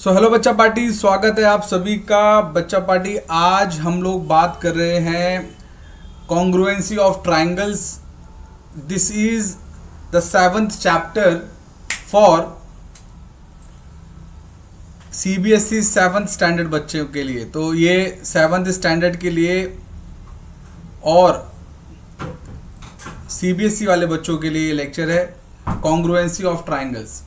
So hello बच्चा party, स्वागत है आप सभी का। बच्चा पार्टी आज हम लोग बात कर रहे हैं congruency of triangles. This is the 7th chapter for CBSE 7th standard बच्चों के लिए। तो ये 7th स्टैंडर्ड के लिए और सीबीएसई वाले बच्चों के लिए लेक्चर है कॉन्ग्रुएंसी ऑफ ट्राइंगल्स।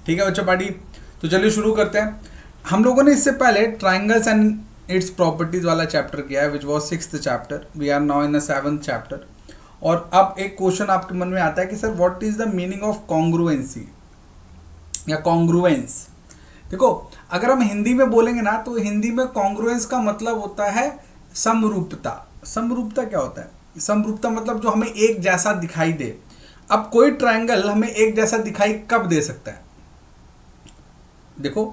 ठीक है बच्चा पार्टी, तो चलिए शुरू करते हैं। हम लोगों ने इससे पहले ट्राइंगल्स एंड इट्स प्रॉपर्टीज वाला चैप्टर किया है, which was 6th chapter. We are now in the 7th chapter. और अब एक क्वेश्चन आपके मन में आता है कि sir what is the meaning of congruency या कॉन्ग्रुएंस। देखो, अगर हम हिंदी में बोलेंगे ना तो हिंदी में कॉन्ग्रुएंस का मतलब होता है समरूपता। समरूपता क्या होता है? समरूपता मतलब जो हमें एक जैसा दिखाई दे। अब कोई ट्राइंगल हमें एक जैसा दिखाई कब दे सकता है? देखो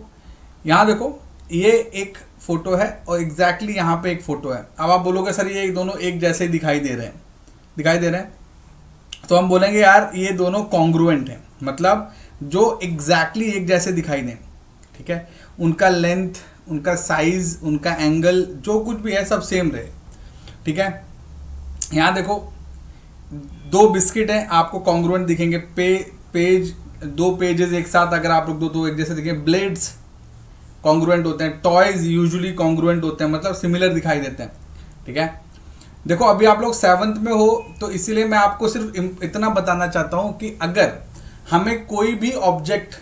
यहाँ देखो, ये एक फोटो है और एग्जैक्टली यहाँ पे एक फोटो है। अब आप बोलोगे सर ये दोनों एक जैसे दिखाई दे रहे हैं, तो हम बोलेंगे यार ये दोनों कॉन्ग्रुएंट हैं, मतलब जो एग्जैक्टली एक जैसे दिखाई दें। ठीक है, उनका लेंथ, उनका साइज, उनका एंगल, जो कुछ भी है सब सेम रहे। ठीक है, यहाँ देखो दो बिस्किट हैं, आपको कॉन्ग्रुएंट दिखेंगे। दो पेजेस एक साथ अगर आप लोग दो तो एक जैसे दिखेंगे। ब्लेड्स कॉन्ग्रुएंट होते हैं, टॉयज यूजुअली कॉन्ग्रुएंट होते हैं, मतलब सिमिलर दिखाई देते हैं। ठीक है, देखो अभी आप लोग 7th में हो तो इसीलिए मैं आपको सिर्फ इतना बताना चाहता हूं कि अगर हमें कोई भी ऑब्जेक्ट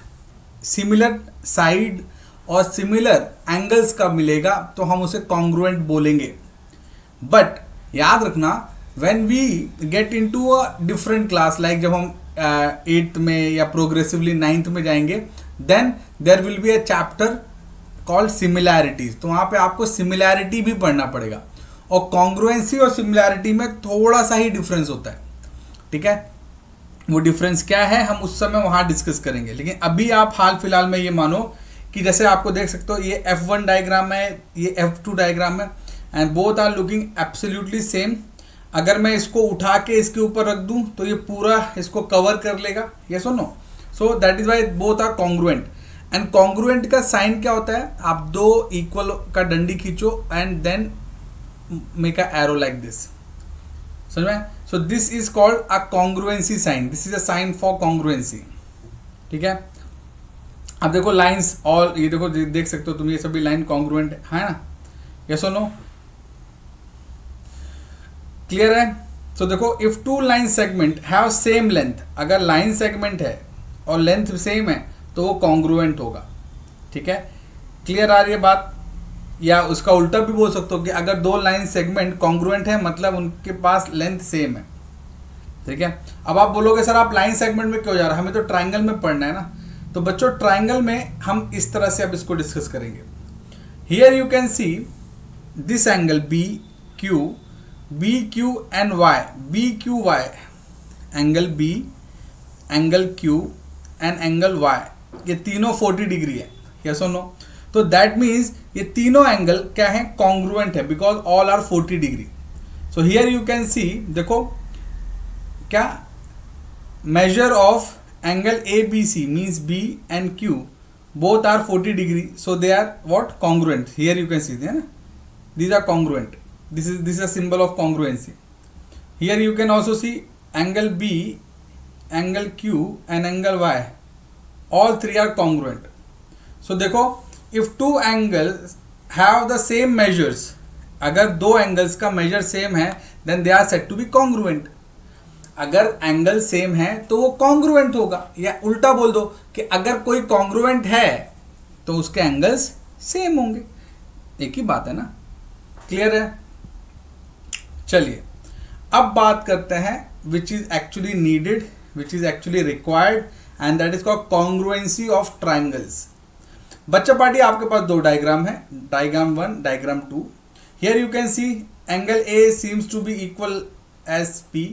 सिमिलर साइड और सिमिलर एंगल्स का मिलेगा तो हम उसे कॉन्ग्रुएंट बोलेंगे। बट याद रखना, when we get into a different class, like जब हम 8th में या प्रोग्रेसिवली 9th में जाएंगे, then there will be a chapter called similarities. तो वहां पे आपको सिमिलैरिटी भी पढ़ना पड़ेगा और कॉन्ग्रुएंसी और सिमिलैरिटी में थोड़ा सा ही डिफरेंस होता है। ठीक है, वो डिफरेंस क्या है हम उस समय वहां डिस्कस करेंगे। लेकिन अभी आप हाल फिलहाल में ये मानो कि जैसे आपको देख सकते हो ये F1 डायग्राम है, ये F2 डायग्राम है, and both are looking absolutely same. अगर मैं इसको उठा के इसके ऊपर रख दूं तो ये पूरा इसको कवर कर लेगा, यस और no. So that is why both are congruent. And congruent का साइन क्या होता है? आप दो इक्वल का डंडी खींचो and then make a arrow like this, समझ में? So this is called a congruency sign. This is a sign for congruency. ठीक है, अब देखो लाइंस, और ये देखो देख सकते हो तुम, ये सभी लाइन कॉन्ग्रुएंट है ना, यस और नो? क्लियर है? सो देखो, if two line segment have same length, अगर लाइन सेगमेंट है और लेंथ सेम है तो वो कॉन्ग्रुएंट होगा। ठीक है, क्लियर आ रही है बात? या उसका उल्टा भी बोल सकते हो कि अगर दो लाइन सेगमेंट कॉन्ग्रुएंट है मतलब उनके पास लेंथ सेम है। ठीक है, अब आप बोलोगे सर आप लाइन सेगमेंट में क्यों जा रहे हैं, हमें तो ट्राइंगल में पढ़ना है ना। तो बच्चों ट्राइंगल में हम इस तरह से अब इसको डिस्कस करेंगे। Here you can see this angle B Q and Y, B Q Y, angle B, angle Q and angle Y, ये तीनों 40 डिग्री है, यस और नो? तो दैट मीन्स ये तीनों एंगल क्या है? कॉन्ग्रुएंट है, because all are 40 degree. So here you can see, देखो क्या measure of angle A B C means B and Q both are 40 degree, so they are what? Congruent. Here you can see, है ना, these are congruent. This is a symbol of congruency. Here you can also see angle B, angle Q and angle Y. All three are congruent. So देखो, if two angles have the same measures, अगर दो angles का measure same है then they are said to be congruent. अगर angle same है तो वो congruent होगा। या उल्टा बोल दो कि अगर कोई कॉन्ग्रुएंट है तो उसके एंगल्स सेम होंगे। एक ही बात है ना, क्लियर है? चलिए अब बात करते हैं which is actually needed, which is actually required, and that is called congruency of triangles. बच्चा पार्टी आपके पास दो डायग्राम है, diagram 1, diagram 2। Here you can see angle A seems to be equal as P,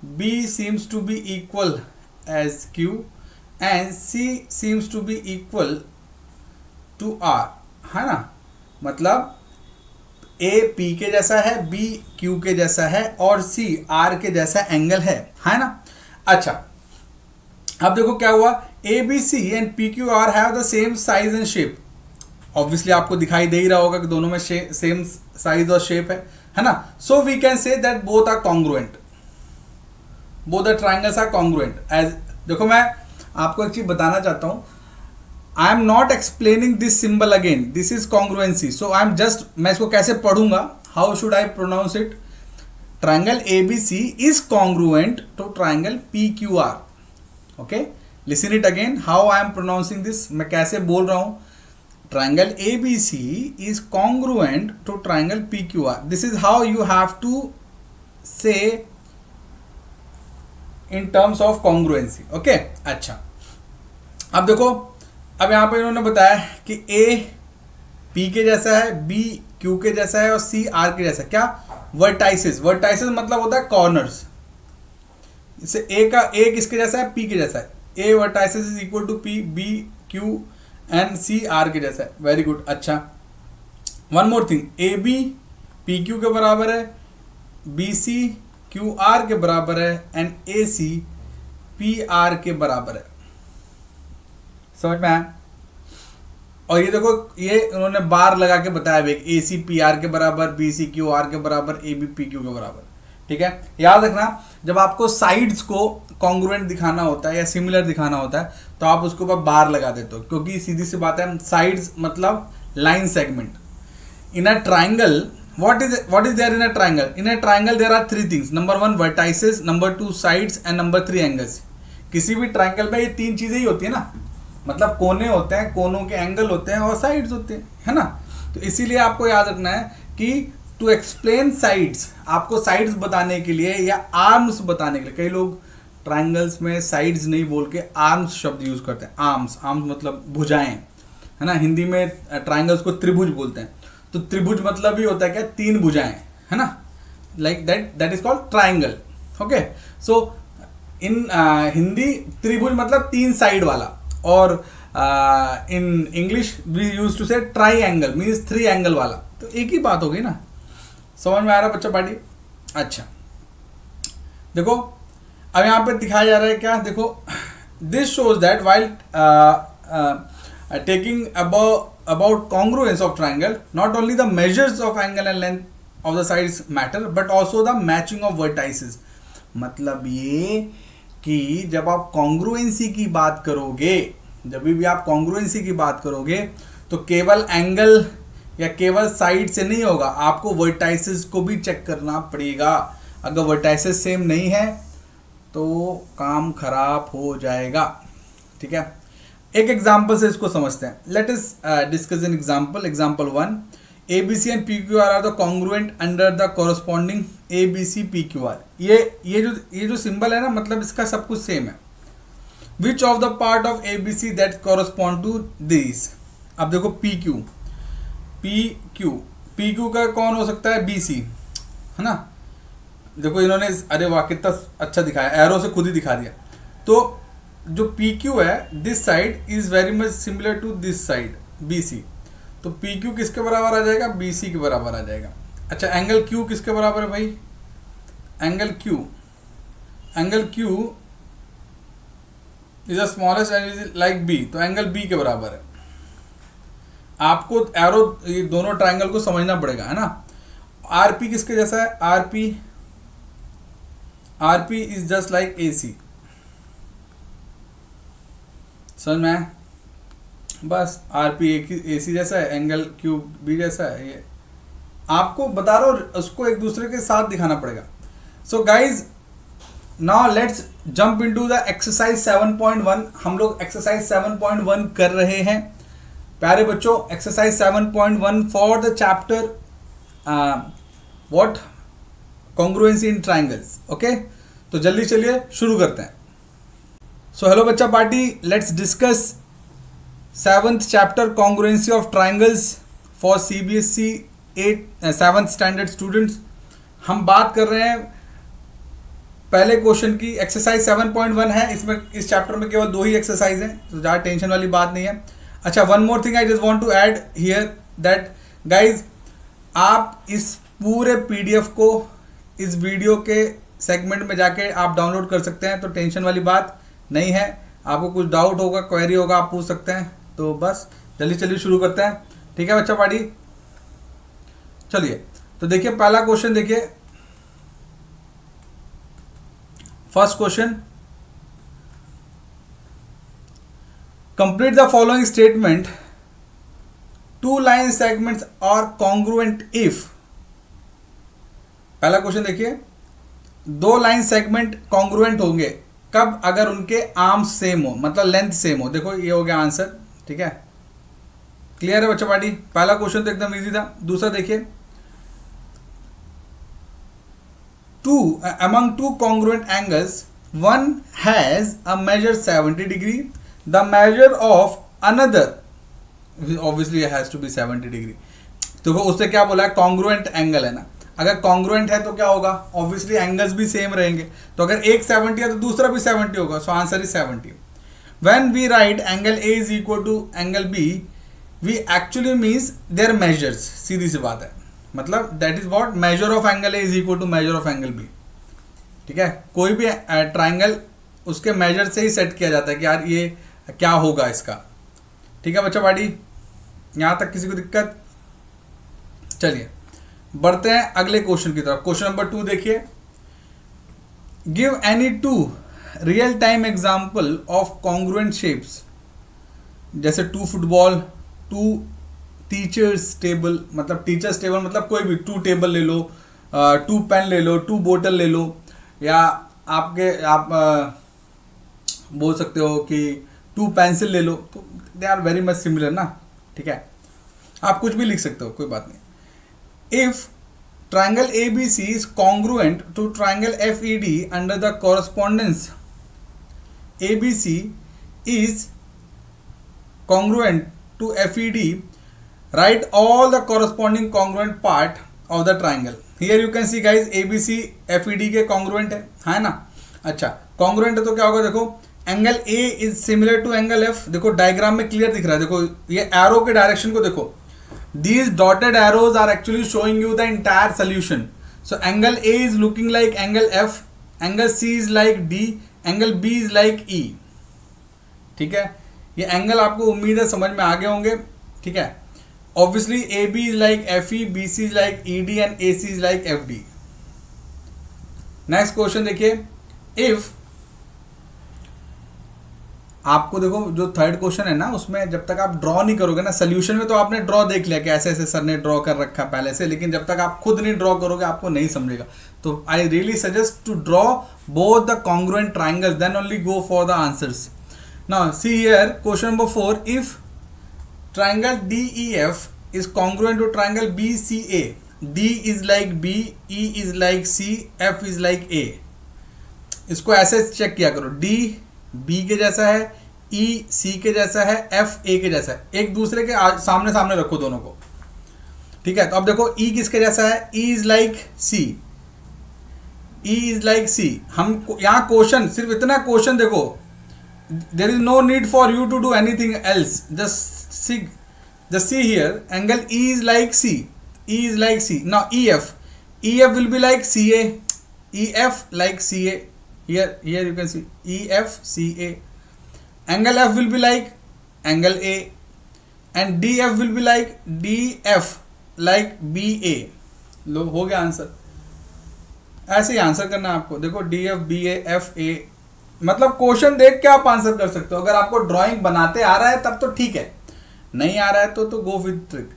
B seems to be equal as Q and C seems to be equal to R, है ना? मतलब A P के जैसा है, B Q के जैसा है और सी आर के जैसा एंगल है ना? अच्छा, अब देखो क्या हुआ, A B C and P Q R have the same size and shape. Obviously आपको दिखाई दे ही रहा होगा कि दोनों में सेम साइज और शेप है ना. So we can say that both are congruent, both the triangles are congruent. As देखो मैं आपको एक चीज बताना चाहता हूं, I am not explaining this symbol again, this is congruency. So I am just, मैं इसको कैसे पढ़ूंगा, how should I pronounce it. Triangle ABC is congruent to triangle PQR. Okay, listen it again, how I am pronouncing this, मैं कैसे बोल रहा हूं. Triangle ABC is congruent to triangle PQR. This is how you have to say in terms of congruency. Okay? अच्छा, अब देखो, अब यहाँ पे इन्होंने बताया कि A P के जैसा है, B Q के जैसा है और C R के जैसा है. क्या? वर्टाइसिस. वर्टाइसिस मतलब होता है कॉर्नर्स. इससे A किसके जैसा है? P के जैसा है. A vertices is equal to P, B Q and C R के जैसा है. Very good. अच्छा, one more thing, A B P Q के बराबर है, बी सी क्यू आर के बराबर है and A C P R के बराबर है. समझ में आया? और ये देखो, ये उन्होंने बार लगा के बताया भाई, ए सी पी आर के बराबर, बी सी क्यू आर के बराबर, ए बी पी क्यू के बराबर. ठीक है, याद रखना, जब आपको साइड्स को कॉन्ग्रुएंट दिखाना होता है या सिमिलर दिखाना होता है तो आप उसके ऊपर बार लगा देते हो, क्योंकि सीधी सी बात है, साइड्स मतलब line segment. In a triangle, what is there in a triangle? In a triangle there are 3 things. Number 1 vertices, number 2 sides and number 3 angles. किसी भी ट्राइंगल में ये 3 चीजें ही होती है ना, मतलब कोने होते हैं, कोनों के एंगल होते हैं और साइड्स होते हैं, है ना. तो इसीलिए आपको याद रखना है कि टू एक्सप्लेन साइड्स, आपको साइड्स बताने के लिए या आर्म्स बताने के लिए, कई लोग ट्राइंगल्स में साइड्स नहीं बोल के आर्म्स शब्द यूज करते हैं. आर्म्स मतलब भुजाएं, है ना. हिंदी में ट्राइंगल्स को त्रिभुज बोलते हैं. तो त्रिभुज मतलब ही होता है क्या? 3 भुजाएं, है ना. Like that is called triangle. Okay, so in Hindi त्रिभुज मतलब 3 साइड वाला, और in English we use to say triangle means 3 angle वाला. तो एक ही बात हो गई ना. समझ में आ रहा बच्चा पार्टी? अच्छा, देखो अब यहाँ पे दिखाया जा रहा है क्या, देखो, this shows that while taking about congruence of triangle, not only the measures of angle and length of the sides matter but also the matching of vertices. मतलब ये कि जब आप कॉन्ग्रुएंसी की बात करोगे, जब भी आप कॉन्ग्रुएंसी की बात करोगे तो केवल एंगल या केवल साइड से नहीं होगा, आपको वर्टाइसेस को भी चेक करना पड़ेगा. अगर वर्टाइसेस सेम नहीं है तो काम खराब हो जाएगा. ठीक है, एक एग्जांपल से इसको समझते हैं. Let us discuss an example. Example 1, ABC and PQR are the congruent under the correspondence ABC PQR. ये जो सिंबल है ना, मतलब इसका सब कुछ सेम है. Which of the part of ABC that correspond to this. अब देखो PQ का कौन हो सकता है? BC, है ना. देखो इन्होंने, अरे वाह कितना अच्छा दिखाया, एरो से खुद ही दिखा दिया. तो जो PQ है, this side is very much similar to this side BC. तो PQ किसके बराबर आ जाएगा? BC के बराबर आ जाएगा. अच्छा, एंगल Q किसके बराबर है भाई? Angle Q is the smallest and is like B, तो एंगल B के बराबर है. आपको एरो, ये दोनों ट्राइंगल को समझना पड़ेगा, है ना. RP किसके जैसा है? RP is just like AC. समझ में आया? बस RP AC जैसा है, एंगल QB जैसा है. ये आपको बता रहा हूँ, उसको एक दूसरे के साथ दिखाना पड़ेगा. So guys, now let's jump into the exercise 7.1. हम लोग एक्सरसाइज 7.1 कर रहे हैं प्यारे बच्चों. Exercise 7.1 for the chapter what congruency in triangles. Okay, तो जल्दी चलिए शुरू करते हैं. सो हेलो बच्चा party, let's discuss 7th chapter congruency of triangles for CBSE 7th standard students. हम बात कर रहे हैं पहले क्वेश्चन की. एक्सरसाइज 7.1 है, इसमें इस चैप्टर में केवल 2 ही एक्सरसाइज हैं, तो ज़्यादा टेंशन वाली बात नहीं है. अच्छा, one more thing I just want to add here that guys, आप इस पूरे PDF को इस वीडियो के सेगमेंट में जाके आप डाउनलोड कर सकते हैं, तो टेंशन वाली बात नहीं है. आपको कुछ डाउट होगा, क्वेरी होगा, आप पूछ सकते हैं. तो बस जल्दी शुरू करते हैं. ठीक है बच्चा पार्टी। चलिए तो देखिए पहला क्वेश्चन देखिए, first question, complete the following statement, two line segments are congruent if. पहला क्वेश्चन देखिए, दो लाइन सेगमेंट कॉन्ग्रुएंट होंगे कब? अगर उनके आर्म्स सेम हो, मतलब लेंथ सेम हो। देखो ये हो गया आंसर, ठीक है, क्लियर है बच्चा पार्टी। पहला क्वेश्चन तो एकदम इजी था। दूसरा देखिए, to among two congruent angles one has a measure 70 degree, the measure of another obviously has to be 70 degree. तो उससे क्या बोला है? कॉन्ग्रुएंट एंगल है ना। अगर कॉन्ग्रुएंट है तो क्या होगा? ऑब्वियसली एंगल्स भी सेम रहेंगे। तो अगर एक 70 है तो दूसरा भी 70 होगा। So answer is 70। When we write angle A is equal to angle B, we actually means their measures. सीधी सी बात है, मतलब that is what, measure of angle A is equal to measure of angle B. ठीक है, कोई भी triangle उसके मेजर से ही सेट किया जाता है कि यार ये क्या होगा इसका। ठीक है बच्चा पार्टी, यहां तक किसी को दिक्कत? चलिए बढ़ते हैं अगले क्वेश्चन की तरफ। क्वेश्चन नंबर 2 देखिए, give any two real time example of congruent shapes. जैसे 2 फुटबॉल, 2 टीचर्स टेबल, मतलब टीचर्स टेबल मतलब कोई भी 2 टेबल ले लो, 2 पेन ले लो, 2 बोतल ले लो, या आप बोल सकते हो कि 2 पेंसिल ले लो। तो they are very much similar ना। ठीक है, आप कुछ भी लिख सकते हो, कोई बात नहीं। If triangle ABC is congruent to triangle FED under the correspondence ABC is congruent to FED, write all the corresponding congruent part of the triangle. Here you can see guys, ABC FED के congruent है ना। अच्छा congruent है तो क्या होगा? देखो angle A is similar to angle F। देखो डायग्राम में क्लियर दिख रहा है। देखो ये एरो के डायरेक्शन को देखो, these dotted arrows are actually showing you the entire solution. So angle A is looking like angle F, angle C is like D, angle B is like E. ठीक है, ये एंगल आपको उम्मीद है समझ में आ गए होंगे। ठीक है, obviously AB is like FE, BC is like ED and AC is like FD. Next question देखिए, इफ आपको देखो जो थर्ड क्वेश्चन है ना, उसमें जब तक आप ड्रॉ नहीं करोगे ना, सोल्यूशन में तो आपने ड्रॉ देख लिया कि ऐसे ऐसे सर ने ड्रॉ कर रखा पहले से, लेकिन जब तक आप खुद नहीं ड्रॉ करोगे आपको नहीं समझेगा। तो I really suggest to draw both the congruent triangles, then only go for the answers. Now see here question number 4, if triangle DEF is congruent to triangle BCA, D is like B, E is like C, F is like A। इसको ऐसे check किया करो, D B के जैसा है, E C के जैसा है, F A के जैसा है। एक दूसरे के सामने सामने रखो दोनों को। ठीक है, तो अब देखो E किसके जैसा है? E is like C, E is like C। हम यहाँ क्वेश्चन, सिर्फ इतना क्वेश्चन देखो, there is no need for you to do anything else, just see here, angle E is like C, E is like C. Now EF will be like CA, EF like CA. Here you can see EF CA. Angle F will be like angle A, and DF will be like DF like BA. लो हो गया answer. ऐसे ही answer करना है आपको। देखो DF BA FA, मतलब question देख के आप आंसर कर सकते हो। अगर आपको ड्राइंग बनाते आ रहा है तब तो ठीक है, नहीं आ रहा है तो गो विद ट्रिक।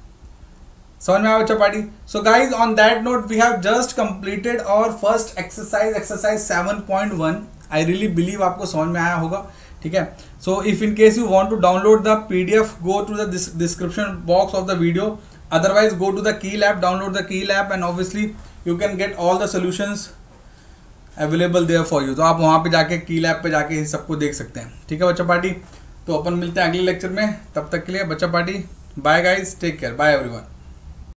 समझ में आया बच्चा party? So guys on that note we have just completed our first exercise 7.1। I really believe आपको समझ में आया होगा। ठीक है, so if in case you want to download the PDF, go to the description box of the video, otherwise go to the Kiel app, download the Kiel app, and obviously you can get all the solutions available there for you. तो आप वहाँ पे जाके कील app पे जाके सबको देख सकते हैं। ठीक है बच्चा पार्टी, तो अपन मिलते हैं अगले लेक्चर में। तब तक के लिए बच्चा party, bye guys, take care, bye everyone.